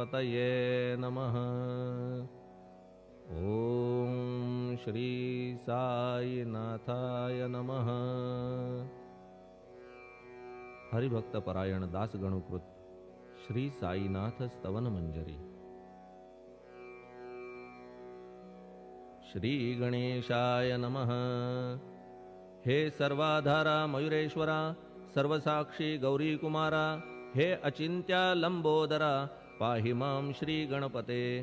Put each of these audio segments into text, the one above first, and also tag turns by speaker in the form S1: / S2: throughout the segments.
S1: गणपतये नमः। ओम श्री साईनाथाय नमः। हरिभक्त परायण दास गणुकृत श्री साईनाथ स्तवन मंजरी। श्री गणेशाय नमः। हे सर्वाधारा मयुरेश्वरा, सर्वसाक्षी गौरी कुमारा, हे अचिंत्या लंबोदरा, पाहि मां श्री गणपते।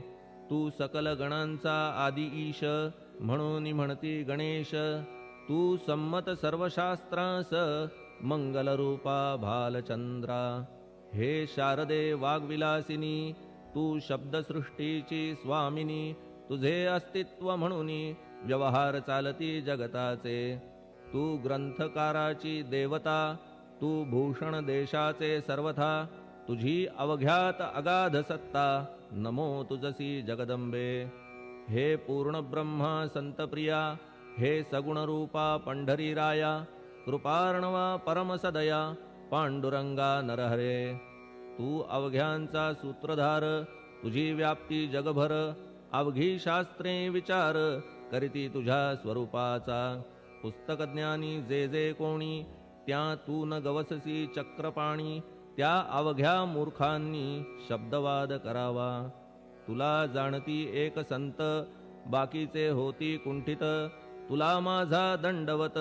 S1: तू सकल गणांचा आदि ईश, म्हणून म्हणती गणेश। तू संमत सर्वशास्त्रांस, मंगलरूपा भालचंद्रा। हे शारदे वाग्विलासिनी, तू शब्दसृष्टीची स्वामिनी। तुझे अस्तित्व म्हणून व्यवहार चालती जगताचे। तू ग्रंथकाराची देवता, तू भूषण देशाचे सर्वथा। तुझी अवघ्यात अगाध सत्ता, नमो तुझसी जगदंबे। हे पूर्ण ब्रह्मा संतप्रिया, हे सगुण रूपा पंढरीराया। कृपार्णवा परमसदया, पांडुरंगा नरहरे। तू अवघ्यांचा सूत्रधार, तुझी व्याप्ती जगभर। अवघी शास्त्रे विचार, करीती तुझ्या स्वरूपाचा। पुस्तकज्ञानी जे जे कोणी, त्या तू न गवससी चक्रपाणी। त्या अवघ्या मूर्खांनी शब्दवाद करावा। तुला जाणती एक संत, बाकीचे होती कुंठित। तुला माझा दंडवत,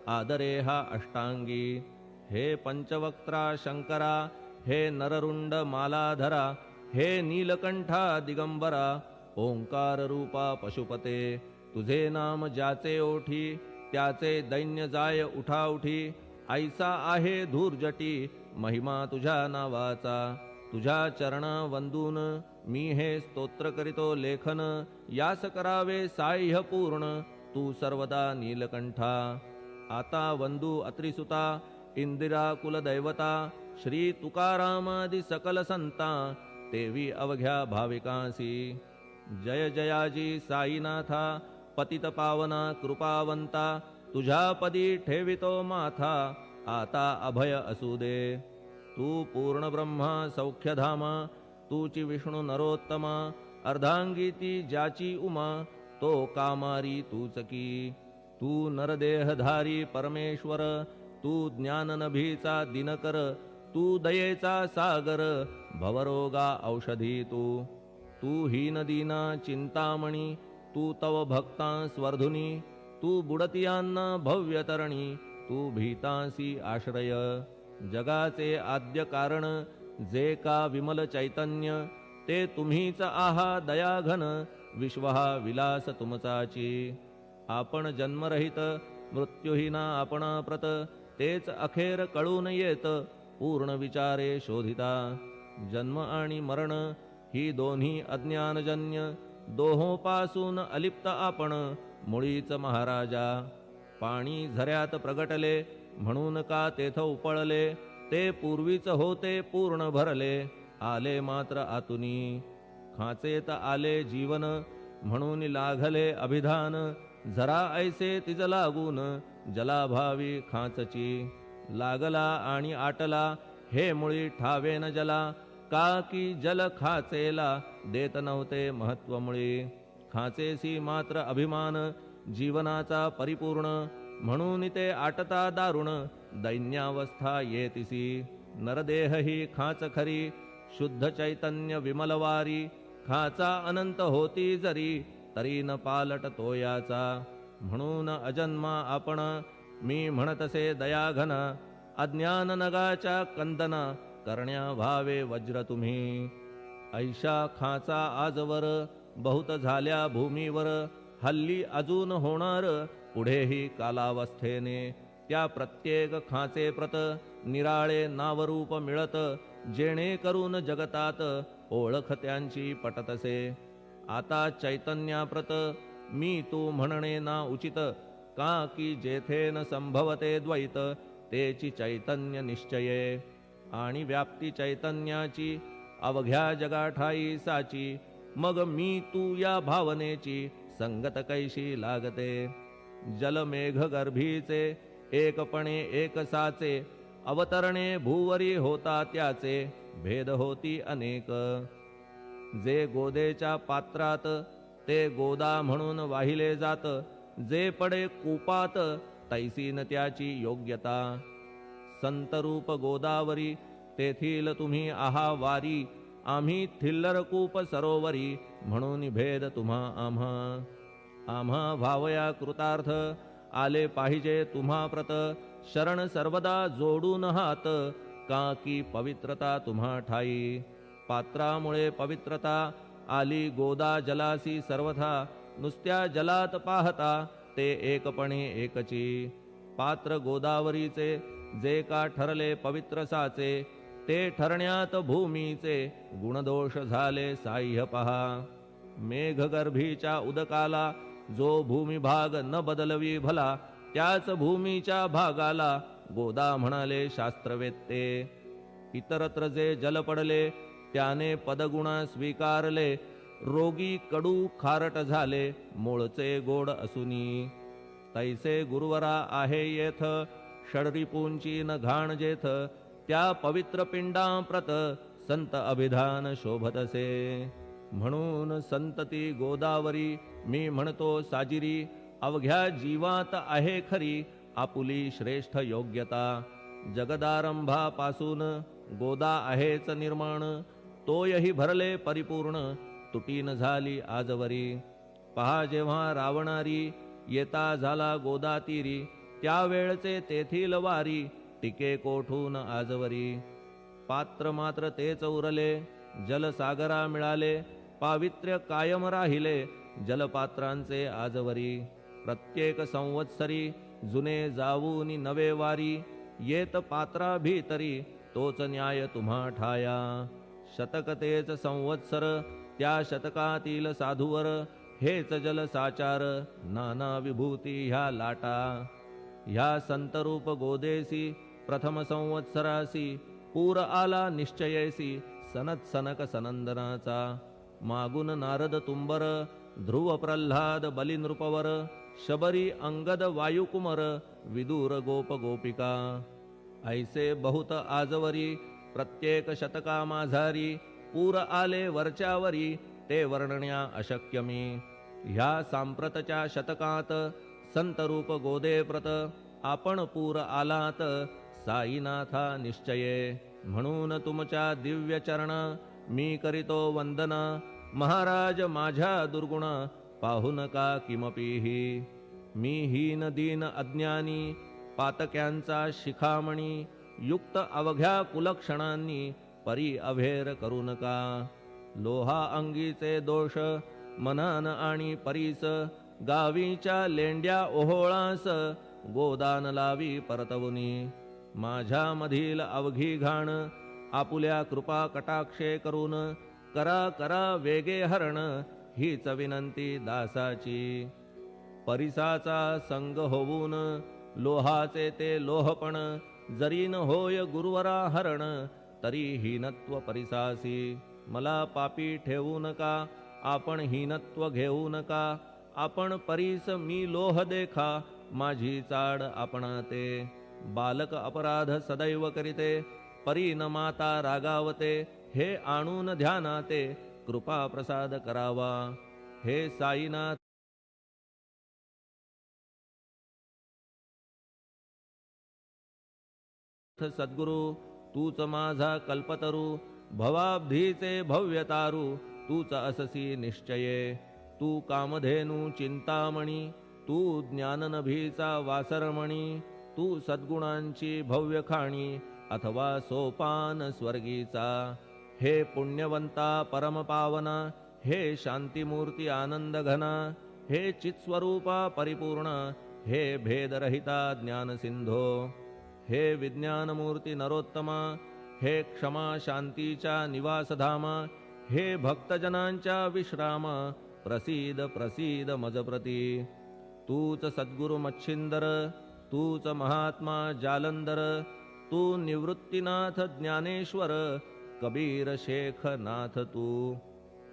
S1: आदरे हा अष्टांगी। हे पंचवक्त्रा शंकरा, हे नररुंड मालाधरा। हे नीलकंठा दिगंबरा, ओंकार रूपा पशुपते। तुझे नाम ज्याचे ओठी, त्याचे दैन्य जाय उठाउठी। ऐसा आहे धूर्जटी, महिमा तुझ्या नावाचा। तुझ्या चरणा वंदून मी हे स्तोत्र करीतो लेखन। यास करावे साह्य पूर्ण, तू सर्वदा नीलकंठा। आता वंदू अत्रिसुता, इंदिरा कुलदैवता। श्री तुकारामादि सकल संता, तेवी अवघ्या भाविकांसी। जय जयाजी साईनाथा, पतित पावना कृपावंता। तुझ्या पदी ठेवितो माथा, आता अभय असू दे। तू पूर्ण ब्रह्मा सौख्यधामा, तूची विष्णू नरोत्तमा। अर्धांगी ती ज्याची उमा, तो कामारी तूच की। तू नरदेहधारी परमेश्वर, तू ज्ञाननभीचा दिनकर। तू दयेचा सागर, भवरोगा औषधी तू। तू हीनदीना चिंतामणी, तू तव भक्तां स्वर्धुनी। तू बुडतियांना भव्यतरणी, तू भीतांसी आश्रय। जगाचे आद्य कारण, जे का विमल चैतन्य। ते तुम्हीच आहा दयाघन, विश्व हा विलास तुमचाची। आपण जन्मरहित, मृत्युहीना आपणा प्रत। तेच अखेर कळून येत, पूर्ण विचारे शोधिता। जन्म आणि मरण ही दोन्ही अज्ञानजन्य। दोहोपासून अलिप्त आपण, मुळीच महाराजा। पाणी झऱ्यात प्रगटले, म्हणून का तेथ उपळले। ते पूर्वीच होते पूर्ण भरले, आले मात्र आतुनी। खाचेत आले जीवन, म्हणून लागले अभिधान। जरा ऐसे तिज लागून, जलाभावी खाचची। लागला आणि आटला, हे मुळी ठावेन जला। का की जल खाचेला, देत नव्हते महत्व मुळी। खाचेसी मात्र अभिमान, जीवनाचा परिपूर्ण। म्हणून ते आटता दारुण, दैन्यावस्था येतिसी। नरदेह ही खाच खरी, शुद्ध चैतन्य विमलवारी। खाचा अनंत होती जरी, तरी न पालट तोयाचा। म्हणून अजन्मा आपण, मी म्हणतसे दयाघन। अज्ञान नगाच्या कंदना, करण्या व्हावे वज्र तुम्ही। ऐशा खाचा आजवर, बहुत झाल्या भूमीवर। हल्ली अजून होणार, पुढेही कालावस्थेने। त्या प्रत्येक खाचे प्रत, निराळे नावरूप मिळत। जेणे करून जगतात, ओळख त्यांची पटतसे। आता चैतन्याप्रत, मी तू म्हणणे ना उचित। का की जेथे न संभवते द्वैत, तेची चैतन्य निश्चये। आणि व्याप्ती चैतन्याची, अवघ्या जगाठाई साची। मग मी तू या भावनेची, संगत कैशी लागते। जलमेघ गर्भीचे, एकपणे एक साचे। अवतरणे भूवरी होता त्याचे, भेद होती अनेक। जे गोदेच्या पात्रात ते गोदा म्हणून वाहिले जात, जे पडे कूपात तैसी न त्याची योग्यता. संतरूप गोदावरी तेथील तुम्ही आहा वारी, आम्ही थिल्लर कूप सरोवरी म्हणून भेद तुम्हा आम्हा भावया कृतार्थ. आले पाहिजे तुम्हा प्रत, शरण सर्वदा जोडून हात. का की पवित्रता तुम्हा ठाई, पात्रामुळे पवित्रता आली गोदा जलासी सर्वथा. नुसत्या जलात पाहता ते एकपणे एकची. पात्र गोदावरीचे जे का ठरले पवित्र साचे, ते ठरण्यात भूमीचे गुणदोष झाले साह्य पहा. मेघगर्भीच्या उदकाला जो भूमिभाग न बदलवी भला, त्याच भूमीच्या भागाला गोदा म्हणाले शास्त्रवेत्ते. इतरत्र जे जल पडले त्याने पदगुणा स्वीकारले, रोगी कडू खारट झाले मूळचे गोड असुनी. तैसे गुरुवरा आहे येथ, षडरिपूंची न घाण जेथ. त्या पवित्र पिंडाप्रत संत अभिधान शोभतसे. म्हणून संतती गोदावरी मी म्हणतो साजिरी. अवघ्या जीवात आहे खरी आपुली श्रेष्ठ योग्यता. जगदारंभापासून गोदा आहेच निर्माण, तोयही भरले परिपूर्ण तुटीन झाली आजवरी. पहा जेव्हा रावणारी येता झाला गोदा तीरी, त्यावेळचे तेथील वारी टिके कोठून आजवरी. पात्र मात्र तेच उरले जलसागरा मिळाले, पावित्र्य कायम राहिले जलपात्रांचे आजवरी. प्रत्येक संवत्सरी जुने जाऊनी नवे वारी, येत पात्रा भीतरी तोच न्याय तुम्हा ठाया. शतक तेच संवत्सर त्या शतकातील साधूवर, हेच जल साचार नाना विभूती ह्या लाटा. ह्या संतरूप गोदेसी प्रथम संवत्सरासी, पूर आला निश्चयेसी सनत सनक सनंदनाचा. मागून नारद तुंबर, ध्रुव प्रल्हाद बलिनृपवर, शबरी अंगद वायुकुमर, विदूर गोप गोपिका. ऐसे बहुत आजवरी प्रत्येक शतका माझारी, पूर आले वरच्यावरी ते वर्णण्या अशक्य मी. ह्या सांप्रतच्या शतकात संतरूप गोदे प्रत, आपण पूर आलात साईनाथा निश्चये. म्हणून तुमच्या दिव्य चरण मी करीतो वंदना. महाराज माझ्या दुर्गुण पाहू नका किमपीही. मी हीन दीन अज्ञानी पातक्यांचा शिखामणी, युक्त अवघ्या कुलक्षणांनी परी अभेर करू नका. लोहा अंगीचे दोष मनान आणि परीस, गावीच्या लेंड्या ओहोळास गोदान लावी परतवुनी. माझ्या मधील अवघी घाण आपुल्या कृपा कटाक्षे करून, करा करा वेगे हरण हीच विनंती दासाची. परिसाचा संग होऊन लोहाचे ते लोहपण, जरी न होय गुरुवरा हरण तरी हीनत्व परिसासी. मला पापी ठेवू नका आपण हीनत्व घेऊ नका. आपण परीस मी लोह देखा माझी चाड आपणाते. बालक अपराध सदैव करीते परी न माता रागावते. हे आणून ध्यानाते कृपा प्रसाद करावा. हे साईनाथ सद्गुरु, तूच माझा कल्पतरू. भवाब्धीचे भव्यतारू तूच अससी निश्चये. तू कामधेनू चिंतामणी, तू ज्ञाननभीचा वासरमणी. तू सद्गुणांची भव्य खाणी अथवा सोपान स्वर्गीचा. हे पुण्यवंता परमपावना, हे शांतिमूर्ती आनंद घना. हे चित्स्वरूपा परिपूर्ण, हे भेदरहिता ज्ञानसिंधो. हे विज्ञानमूर्ती नरोत्तमा, हे क्षमा शांतीच्या निवासधामा. हे भक्तजनांच्या विश्राम, प्रसीद प्रसीद मजप्रती. तूच सद्गुरु मच्छिंदर, तूच महात्मा जालंधर. तू निवृत्तीनाथ ज्ञानेश्वर, कबीर शेख नाथ तू.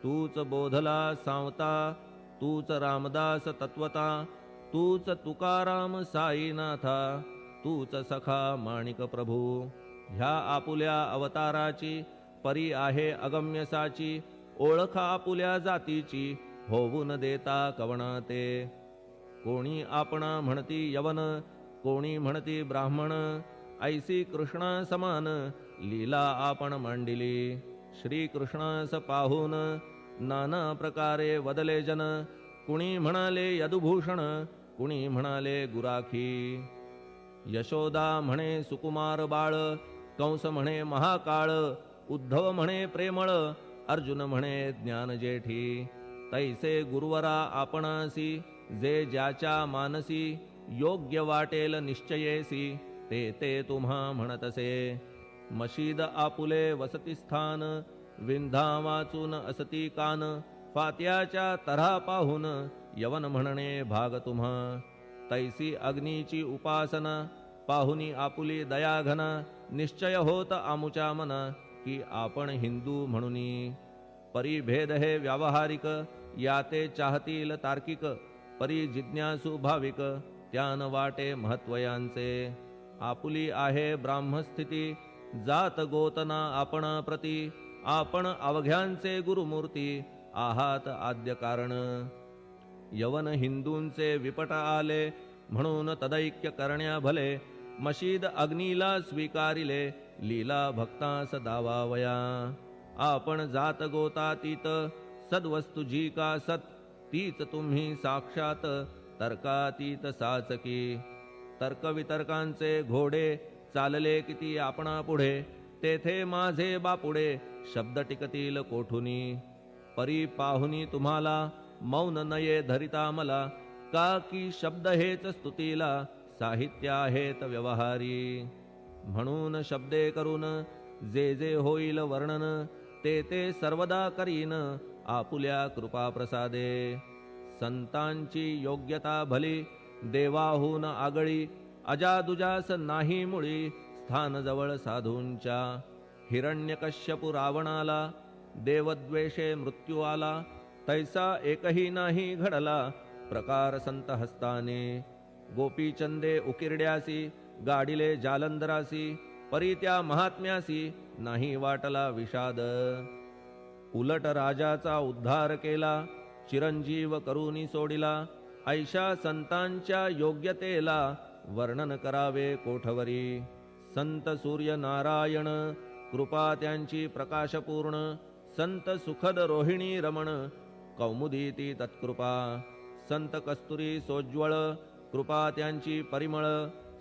S1: तूच बोधला सांवता, तूच रामदास तत्वता. तूच तुकाराम साईनाथा, तूच सखा माणिक प्रभू. ह्या आपुल्या अवताराची परी आहे अगम्य साची. ओळख आपुल्या जातीची होऊन देता कवणा ते. कोणी आपणा म्हणती यवन, कोणी म्हणती ब्राह्मण, ऐसी कृष्णा समान लीला आपण मांडिली. श्रीकृष्णास पाहून नाना प्रकारे वदले जन, कुणी म्हणाले यदुभूषण, कुणी म्हणाले गुराखी. यशोदा म्हणे सुकुमार बाळ, कंस म्हणे महाकाळ, उद्धव म्हणे प्रेमळ, अर्जुन म्हणे ज्ञान जेठी. तैसे गुरुवरा आपणासी, जे ज्याच्या मानसी, योग्य वाटेल निश्चयेसी, ते ते तुम्हा म्हणतसे. मशीद आपुले वसती स्थान, विंधा वाचून असती कान, फात्याच्या तऱ्हा पाहून यवन म्हणणे भाग तुम्हा. तैसी अग्नीची उपासना, पाहुनी आपुली दयाघना, निश्चय होत आमुच्या मना, की आपण हिंदू म्हणूनी. परिभेद हे व्यावहारिक, याते चाहतील तार्किक, परी जिज्ञासू भाविक, त्यान वाटे महत्वयांचे. आपुली आहे ब्राह्मस्थिती, जात गोतना आपणा प्रती, आपण अवघ्यांचे गुरुमूर्ती, आहात आद्य कारण. यवन हिंदूंचे विपट आले, म्हणून तदैक्य करण्या भले, मशीद अग्नीला स्वीकारिले, लीला भक्तास दावावया. आपण जात गोतातीत, सद्वस्तु जी का सत, तीच तुम्ही साक्षात तर्कातीत साचकी. तर्कवितर्कांचे घोडे चालले किती आपणा पुढे, तेथे माझे बापुडे शब्द टिकतील कोठुनी. परी पाहुनी तुम्हाला मौन नये धरिता मला, का की शब्द हेच स्तुतीला साहित्य आहेत व्यवहारी. म्हणून शब्दे करून जे जे होईल वर्णन, ते ते सर्वदा करीन आपुल्या कृपा प्रसादे. संतांची योग्यता भली, देवाहून आगळी, अजादुजास नाही मुळी, स्थान जवळ साधूंच्या. हिरण्यकश्यपु रावणाला, देवद्वेषे मृत्यू आला, तैसा एकही नाही घडला प्रकार संत हस्ताने. गोपीचंदे उकिरड्यासी, गाडिले जालंधरासी, परी त्या महात्म्यासी नाही वाटला विषाद. उलट राजाचा उद्धार केला, चिरंजीव करूनी सोडिला, ऐशा संतांच्या योग्यतेला वर्णन करावे कोठवरी. संत सूर्य नारायण, कृपा त्यांची प्रकाशपूर्ण, संत सुखद रोहिणी रमण, कौमुदी ती तत्कृपा. संत कस्तुरी सोज्वळ, कृपा त्यांची परिमळ,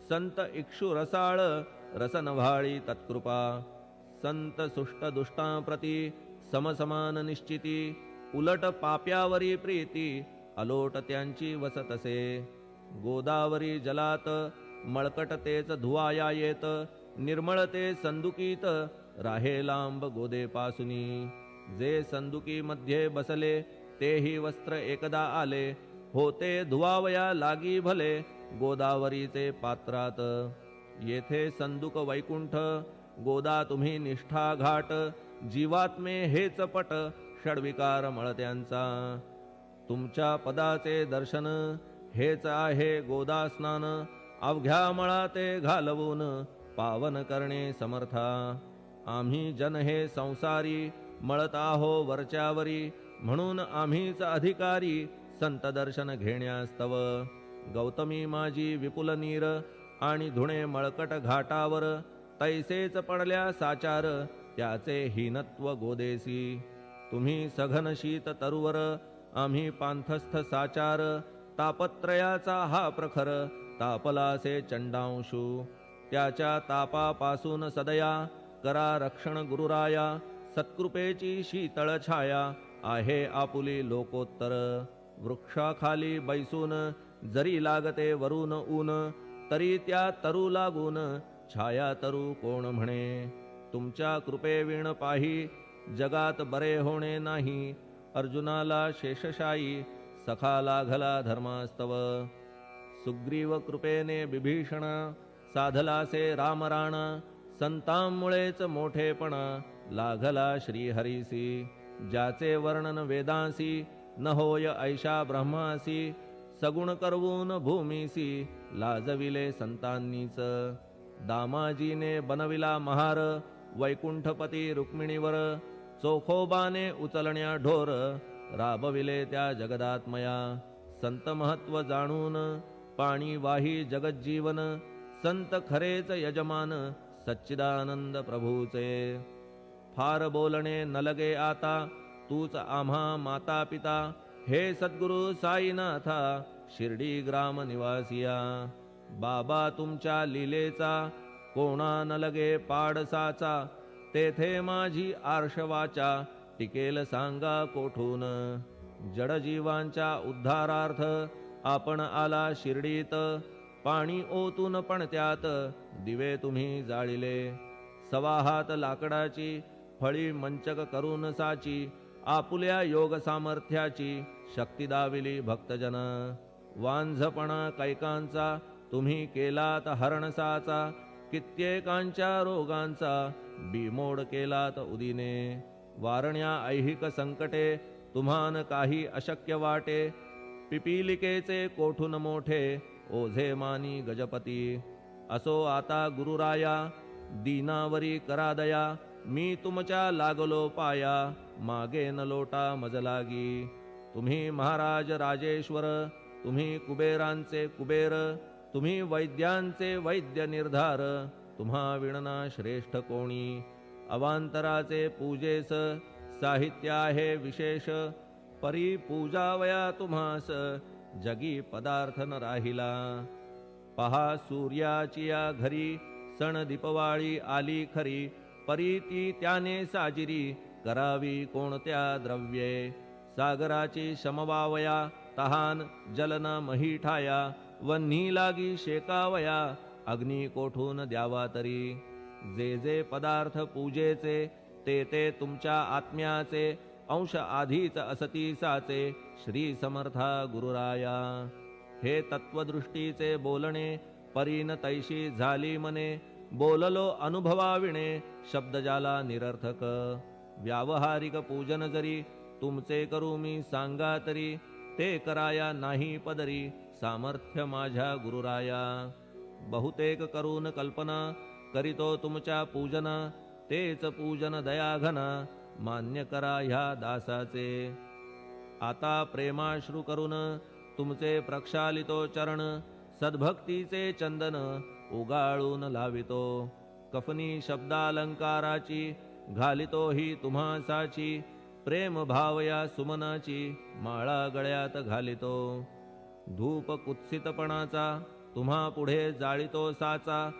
S1: संत इक्षु रसाळ, रसनव्हाळी तत्कृपा. संत सुष्ट दुष्टांप्रती, समसमान निश्चिती, उलट पाप्यावरी प्रीती, अलोट त्यांची वसतसे. गोदावरी जलात, मळकट तेच धुवाया येत, निर्मळ ते संदुकीत, राहे लांब गोदेपासुनी. जे संदुकी मध्ये बसले, तेही वस्त्र एकदा आले, होते धुवावया लागी भले गोदावरीचे पात्रात. येथे संदुक वैकुंठ, गोदा तुम्ही निष्ठा घाट, जीवात्मे हेच पट, षड्विकार मळत्यांचा. तुमच्या पदाचे दर्शन, हेच आहे गोदा स्नान, अवघ्या मळाते घालवून पावन करणे समर्था. आम्ही जन हे संसारी, मळत आहो वरच्यावरी, म्हणून आम्हीच अधिकारी, संत दर्शन घेण्यास्तव. गौतमी माझी विपुल नीर, आणि धुणे मळकट घाटावर, तैसेच पडल्या साचार, त्याचे हीनत्व गोदेसी. तुम्ही सघन शीत तरुवर, आम्ही पांथस्थ साचार, तापत्रयाचा हा प्रखर, तापलासे चंडांशू. त्याच्या तापापासून सदया, करा रक्षण गुरुराया, सत्कृपेची शीतळ छाया, आहे आपुली लोकोत्तर. वृक्षाखाली बैसून, जरी लागते वरून ऊन, तरी त्या तरू लागून, छाया तरू कोण म्हणे. तुमच्या कृपेविण पाही, जगात बरे होणे नाही. अर्जुनाला शेषशायी, सखा लागला धर्मास्तव. सुग्रीव कृपेने बिभीषण, साधलासे रामराणा, संतांमुळेच मोठेपणा, लागला श्रीहरीसी. ज्याचे वर्णन वेदांसी, न होय ऐशा ब्रह्मासी, सगुण करवून भूमीसी, लाजविले संतांनीच. दामाजीने बनविला महार, वैकुंठपती रुक्मिणीवर, चोखोबाने उचलण्या ढोर राबविले त्या जगदात्मया. संत महत्व जाणून पाणी वाही जगज्जीवन, संत खरेच यजमान सच्चिदानंद प्रभूचे. फार बोलणे न लगे आता, तूच आम्हा माता पिता. हे सद्गुरु साईनाथा शिर्डी ग्राम निवासिया. बाबा तुमच्या लीलेचा कोणा न लगे पाडसाचा. तेथे माझी आर्षवाचा टिकेल सांगा कोठून. जडजीवांच्या उद्धारार्थ आपण आला शिर्डीत. पाणी ओतून पण त्यात दिवे तुम्ही जाळिले. सवा हात लाकडाची फळी मंचक करून साची. आपुल्या योग सामर्थ्याची शक्ती दाविली भक्तजन. वांझपणा कैकांचा तुम्ही केलात हरणसाचा. कित्येकांच्या रोगांचा बिमोड केलात उदिने. वारण्या ऐहिक संकटे तुम्हान काही अशक्य वाटे. पिपीलिकेचे कोठून मोठे ओझे मानी गजपती. असो आता गुरुराया दीनावरी करा दया. मी तुमच्या लागलो पाया मागे न लोटा मज लागी. तुम्ही महाराज राजेश्वर तुम्ही कुबेरांचे कुबेर. तुम्ही वैद्यांचे वैद्य निर्धार तुम्हा विणना श्रेष्ठ कोणी. अवांतराचे पूजेस साहित्य आहे विशेष. परी पूजावया तुम्हास जगी पदार्थ न राहिला. पहा सूर्याची या घरी सण दीपवाळी आली खरी. परी ती त्याने साजिरी करावी कोणत्या द्रव्ये. सागराची शमवावया तहान जलन मही ठाया. वन्ही लागी शेकावया अग्नी कोठून द्यावा तरी. जे जे पदार्थ पूजेचे ते ते तुमच्या आत्म्याचे. अंश आधीच असतीसाचे श्री समर्था गुरुराया. हे तत्वदृष्टीचे बोलणे परीन तैशी झाली मने. बोललो अनुभवाविणे शब्द जाला निरर्थक. व्यावहारिक पूजन जरी तुमचे करू मी सांगा तरी. ते कराया नाही पदरी सामर्थ्य माझ्या गुरुराया. बहुतेक करून कल्पना करीतो तुमच्या पूजन. तेच पूजन दयाघन मान्य करा ह्या दासाचे. आता प्रेमाश्रू करून तुमचे प्रक्षालितो चरण. सद्भक्तीचे चंदन उगाळून लावितो. कफनी शब्दालंकाराची घालितो ही तुम्हासाची. प्रेम भावया सुमनाची माळा गळ्यात घालितो. धूप कुत्सितपणाचा तुम्हा पुढे जाळितो साचा.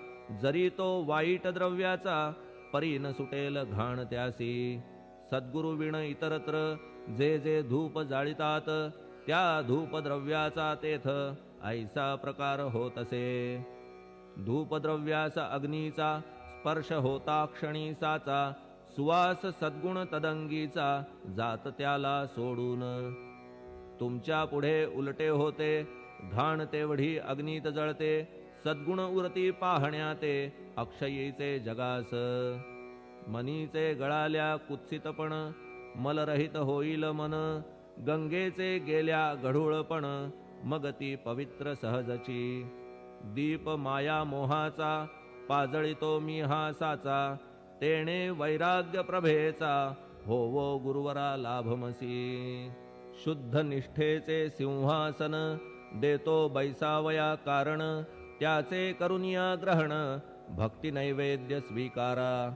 S1: जरी तो वाईट द्रव्याचा परी न सुटेल घाण त्यासी. सद्गुरु विण इतरत्र जे जे धूप जाळितात. त्या धूप द्रव्याचा तेथ ऐसा प्रकार होत असे. धूपद्रव्यास अग्नीचा स्पर्श होता क्षणी साचा. सुवास सद्गुण तदंगीचा जात त्याला सोडून. तुमच्या पुढे उलटे होते घाण तेवढी अग्नीत जळते. सद्गुण उरती पाहण्या ते अक्षयीचे जगास. मनीचे गळाल्या कुत्सितपण मलरहित होईल मन. गंगेचे गेल्या गढूळपण मग ती पवित्र सहजची. दीप माया मोहाचा पाजळितो मी हा साचा. तेणे वैराग्य प्रभेचा होवो गुरुवरा लाभमसी. शुद्ध निष्ठेचे सिंहासन देतो बैसावया कारण. त्याचे करुनिया ग्रहण भक्ती नैवेद्य स्वीकारा.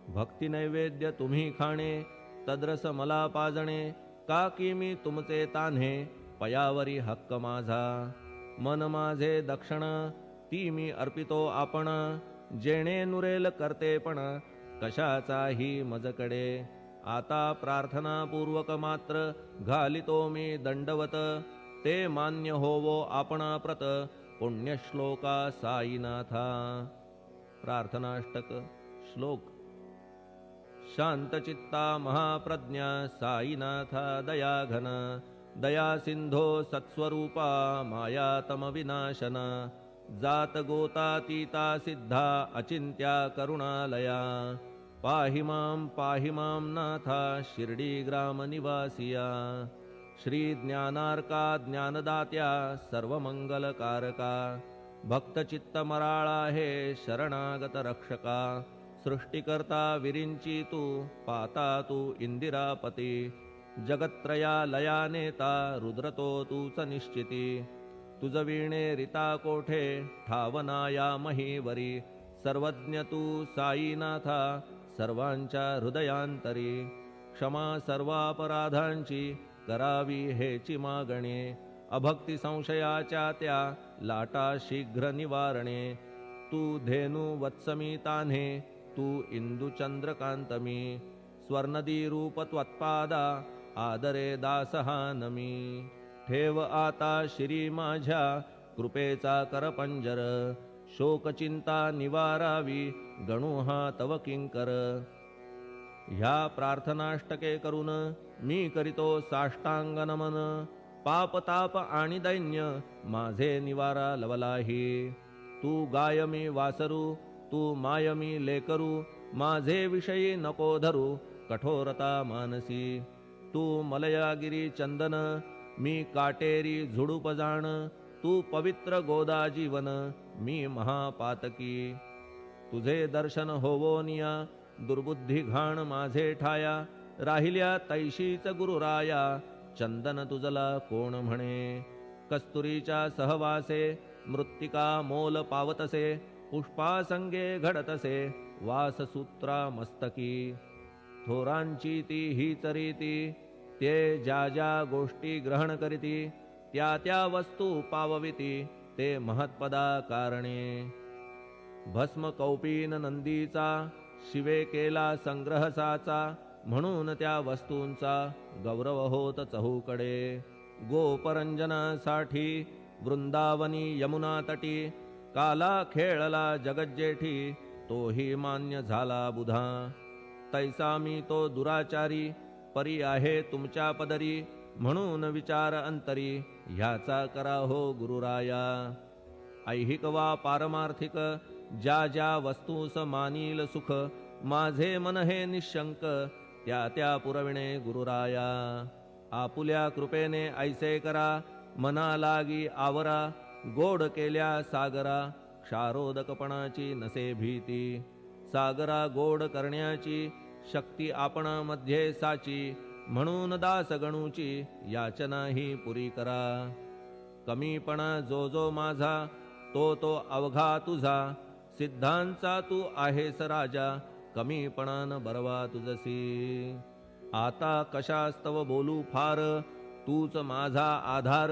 S1: भक्ती नैवेद्य तुम्ही खाणे तद्रस मला पाजणे. का की मी तुमचे तान्हे पयावरी हक्क माझा. मन माझे दक्षिण ती मी अर्पितो आपण. जेणे नुरेल करतेपण कशाचाही मजकडे. आता प्रार्थनापूर्वक मात्र घालितो मी दंडवत. ते मान्य होवो आपणा प्रत पुण्यश्लोका साईनाथा. प्रार्थनाष्टक श्लोक. शांतचित्ता महाप्रज्ञा साईनाथा दयाघन. दया सिंधो सत्स्वरूपा मायातम विनाशन. जात गोतातीता सिद्धा अचिंत्या करुणालया. पाहि मां नाथा शिर्डी ग्राम निवासिया. श्री ज्ञानार्का ज्ञानदात्या सर्वमंगलकारका. भक्तचित्त मराळा हे शरणागत रक्षका. सृष्टिकर्ता विरिंची तू पाता तू इंदिरापती जगत्त्रया लया नेता रुद्रतो तूच निश्चिती तुझ वीणे रिता कोठे ठावना या महीवरी सर्वज्ञ तू साईनाथा सर्वांच्या हृदयांतरी क्षमा सर्वापराधांची करावी हेची मागणे अभक्ती संशयाच्या त्या लाटा शीघ्र निवारणे तू धेनु वत्समी तान्हे तू इंदू चंद्रकांतमी स्वर्णदी रूप त्वत्पादा आदरे दासहानमी ठेव आता श्री माझ्या कृपेचा करपंजर शोकचिंता निवारावी गणू हा तव किंकर ह्या प्रार्थनाष्टके करून मी करीतो साष्टांग नमन पाप ताप आणि दैन्य माझे निवारा लवलाही तू गाय मी वासरू तू माय मी लेकरू माझे विषयी नको धरू कठोरता मानसी तू मलयागिरी चंदन मी काटेरी झुडूप जाण तू पवित्र गोदा जीवन मी महापातकी तुझे दर्शन होवोनिया दुर्बुद्धी घाण माझे ठाया राहिल्या तैशीच गुरुराया चंदन तुझला कोण म्हणे कस्तुरीच्या सहवासे मृत्तिका मोल पावतसे पुष्पासंगे घडतसे वाससूत्रा मस्तकी थोरांची ती हीच रीती ते ज्या ज्या गोष्टी ग्रहण करीती त्या त्या वस्तू पावविती ते महत्पदा कारणे भस्म कौपीन नंदीचा शिवे केला संग्रह साचा म्हणून त्या वस्तूंचा गौरव होत चहूकडे गोपरंजनासाठी वृंदावनी यमुना तटी काला खेळला जगज्जेठी तोही मान्य झाला बुधा तैसा मी तो दुराचारी परी आहे तुमच्या पदरी म्हणून विचार अंतरी ह्याचा करा हो गुरुराया ऐहिक वा पारमार्थिक ज्या ज्या वस्तूस मानील सुख माझे मन हे निशंक त्या त्या पुरविणे गुरुराया आपुल्या कृपेने ऐसे करा मना लागी आवरा गोड केल्या सागरा क्षारोदकपणाची नसे भीती सागरा गोड करण्याची शक्ती आपणामध्ये साची म्हणून दास गणूची याचना ही पुरी करा कमीपणा जो जो माझा तो तो अवघा तुझा सिद्धांचा तू आहेस राजा कमीपणान बरवा तुझसी आता कशास्तव बोलू फार तूच माझा आधार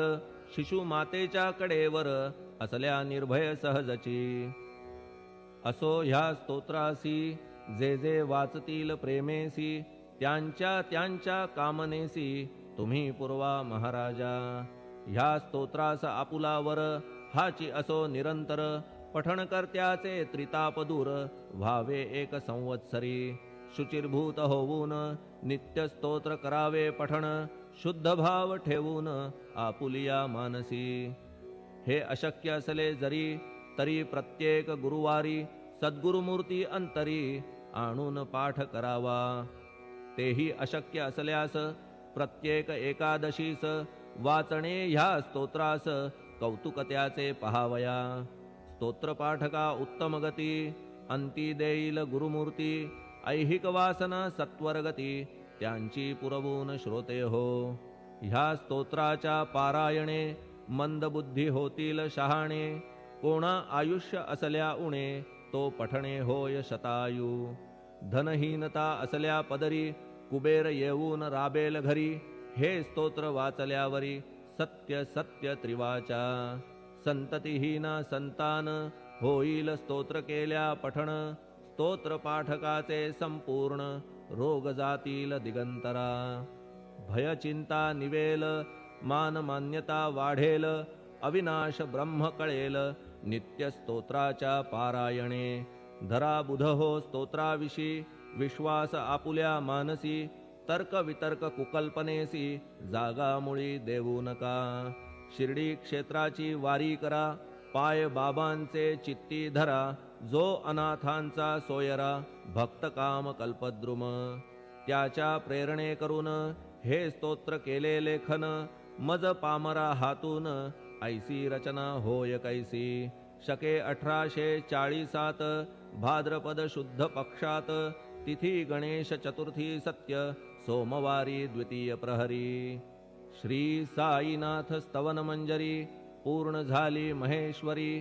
S1: शिशु मातेच्या कडेवर असल्या निर्भय सहजची असो ह्या स्तोत्रासी जे जे वाचतील प्रेमेसी त्यांच्या त्यांच्या कामनेसी तुम्ही पुरवा महाराजा ह्या स्तोत्रास आपुलावर हाची असो निरंतर पठण करत्याचे त्रिताप दूर व्हावे एक संवत्सरी शुचिर्भूत होऊन नित्य स्तोत्र करावे पठण शुद्ध भाव ठेवून आपुलिया मानसी हे अशक्य असले जरी तरी प्रत्येक गुरुवारी सद्गुरुमूर्ती अंतरी आणून पाठ करावा तेही अशक्य असल्यास प्रत्येक एकादशीस वाचणे ह्या स्तोत्रास कौतुक त्याचे पहावया स्तोत्रपाठका उत्तम गती अंती देईल गुरुमूर्ती ऐहिक वासना सत्वरगती त्यांची पुरवून श्रोते हो ह्या स्तोत्राच्या पारायणे मंदबुद्धी होतील शहाणे कोणा आयुष्य असल्या उणे तो पठणे होय शतायू धनहीनता असल्या पदरी कुबेर येऊन राबेल घरी हे स्तोत्र वाचल्यावरी सत्य सत्य त्रिवाचा संततिहीना संतान होईल स्तोत्र केल्या पठण स्तोत्र पाठकाचे संपूर्ण रोग जातील दिगंतरा भय चिंता निवेल मान मान्यता वाढेल अविनाश ब्रह्म कळेल नित्य स्तोत्राच्या पारायणे धरा बुध हो स्तोत्राविषयी विश्वास आपुल्या मानसी तर्क वितर्क कुकल्पनेसी जागा मुळी देऊ नका शिर्डी क्षेत्राची वारी करा पाय बाबांचे चित्ती धरा जो अनाथांचा सोयरा भक्त काम कल्पद्रुम त्याच्या प्रेरणे करून हे स्तोत्र केले लेखन मज पामरा हातून ऐसी रचना होय कैसी शके 1840 भाद्रपद शुद्ध पक्षात तिथी गणेश चतुर्थी सत्य सोमवारी द्वितीय प्रहरी श्री साईनाथ स्तवन मंजरी पूर्ण झाली महेश्वरी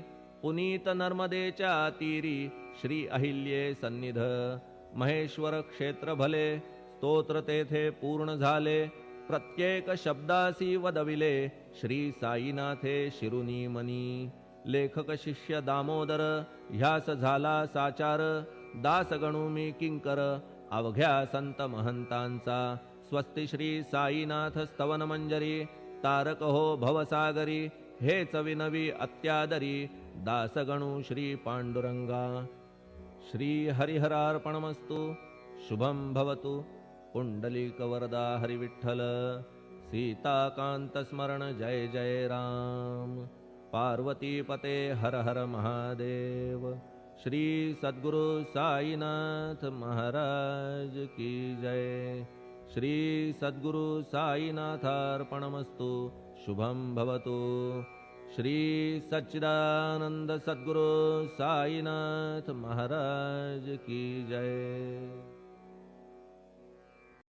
S1: पुनीत नर्मदेच्या तीरी श्री अहिल्ये सन्निध महेश्वर क्षेत्र भले स्तोत्र तेथे पूर्ण झाले प्रत्येक शब्दासी वदविले श्री साईनाथे शिरुनी मनी लेखक शिष्य दामोदर ह्यास झाला साचार दास गणू मी किंकर अवघ्या संत महंतांचा स्वस्ति श्री साईनाथ स्तवन मंजरी तारक हो भवसागरी हेच विनवी अत्यादरी दासगणू श्री पांडुरंगा श्री हरिहरार्पणमस्तु शुभं भवतु पुंडलिक वरदा हरिविठ्ठल सीताकांत स्मरण जय जय राम पार्वती पते हर हर महादेव श्री सद्गुरु साईनाथ महाराज की जय श्री सद्गुरु साईनाथार्पणमस्तु शुभं भवतु श्री सच्चिदानंद सद्गुरु साईनाथ महाराज की जय।